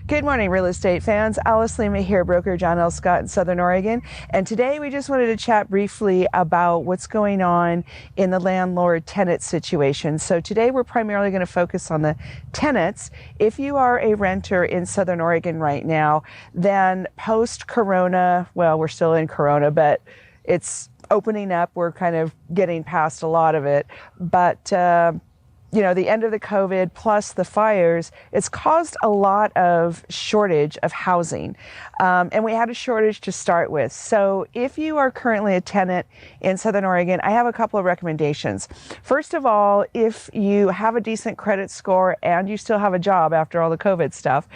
Good morning, real estate fans. Alice Lema here, broker John L. Scott in Southern Oregon. And today we just wanted to chat briefly about what's going on in the landlord-tenant situation. So today we're primarily going to focus on the tenants. If you are a renter in Southern Oregon right now, then post-corona, well, we're still in corona, but it's opening up. We're kind of getting past a lot of it. But you know, the end of the COVID plus the fires, it's caused a lot of shortage of housing. And we had a shortage to start with. So if you are currently a tenant in Southern Oregon, I have a couple of recommendations. First of all, if you have a decent credit score and you still have a job after all the COVID stuff,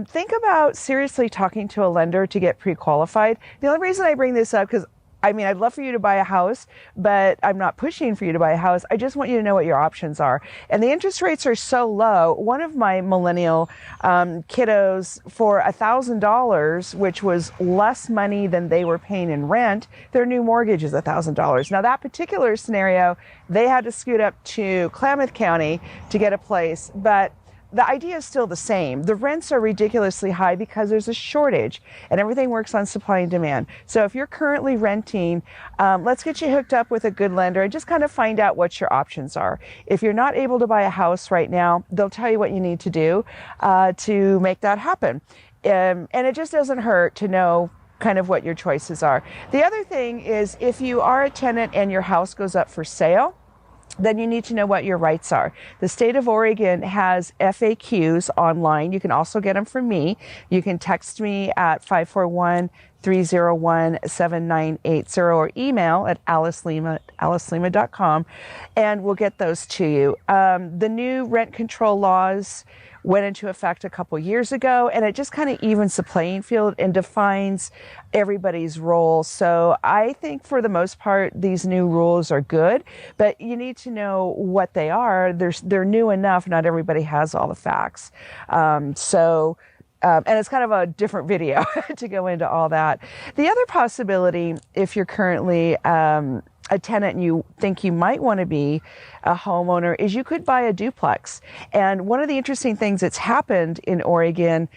think about seriously talking to a lender to get pre-qualified. The only reason I bring this up, because I mean, I'd love for you to buy a house, but I'm not pushing for you to buy a house. I just want you to know what your options are. And the interest rates are so low. One of my millennial kiddos, for $1,000, which was less money than they were paying in rent, their new mortgage is $1,000. Now, that particular scenario, they had to scoot up to Klamath County to get a place, but the idea is still the same. The rents are ridiculously high because there's a shortage and everything works on supply and demand. So if you're currently renting, let's get you hooked up with a good lender and just kind of find out what your options are. If you're not able to buy a house right now, they'll tell you what you need to do to make that happen. And it just doesn't hurt to know kind of what your choices are. The other thing is, if you are a tenant and your house goes up for sale, then you need to know what your rights are. The state of Oregon has FAQs online. You can also get them from me. You can text me at 541-301-7980 or email at alicelema.com, and we'll get those to you. The new rent control laws went into effect a couple years ago, and it just kind of evens the playing field and defines everybody's role. So I think for the most part, these new rules are good, but you need to know what they are. They're new enough. Not everybody has all the facts. And it's kind of a different video to go into all that. The other possibility, if you're currently a tenant and you think you might want to be a homeowner, is you could buy a duplex. And one of the interesting things that's happened in Oregon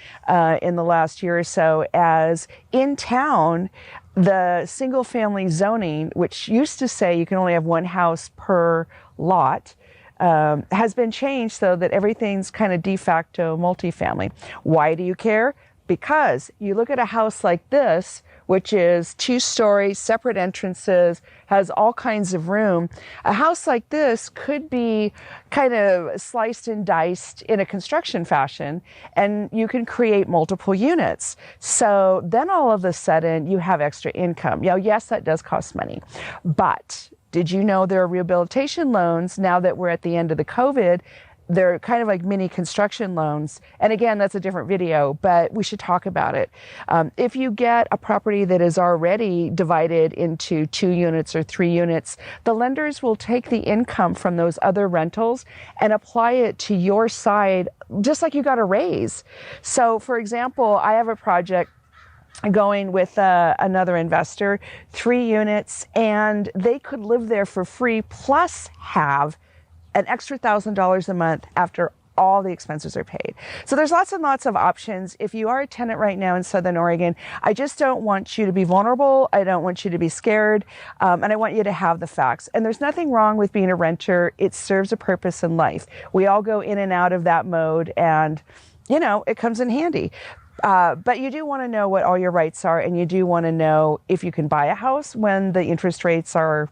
in the last year or so, as in town, the single family zoning, which used to say you can only have one house per lot, has been changed so that everything's kind of de facto multifamily. Why do you care? Because you look at a house like this, which is 2-story, separate entrances, has all kinds of room. A house like this could be kind of sliced and diced in a construction fashion, and you can create multiple units. So then all of a sudden you have extra income. You know, yes, that does cost money, but did you know there are rehabilitation loans now that we're at the end of the COVID? They're kind of like mini construction loans. And again, that's a different video, but we should talk about it. If you get a property that is already divided into 2 units or 3 units, the lenders will take the income from those other rentals and apply it to your side, just like you got a raise. So for example, I have a project going with another investor, 3 units, and they could live there for free plus have an extra $1,000 a month after all the expenses are paid. So there's lots and lots of options. If you are a tenant right now in Southern Oregon, I just don't want you to be vulnerable. I don't want you to be scared. And I want you to have the facts. And there's nothing wrong with being a renter. It serves a purpose in life. We all go in and out of that mode, and, you know, it comes in handy. But you do want to know what all your rights are, and you do want to know if you can buy a house when the interest rates are,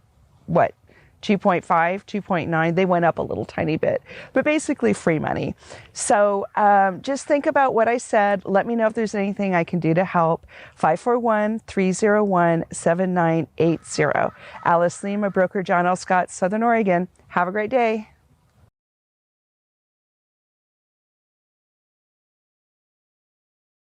2.5, 2.9, they went up a little tiny bit, but basically free money. So just think about what I said. Let me know if there's anything I can do to help. 541-301-7980. Alice Lema, broker John L. Scott, Southern Oregon. Have a great day.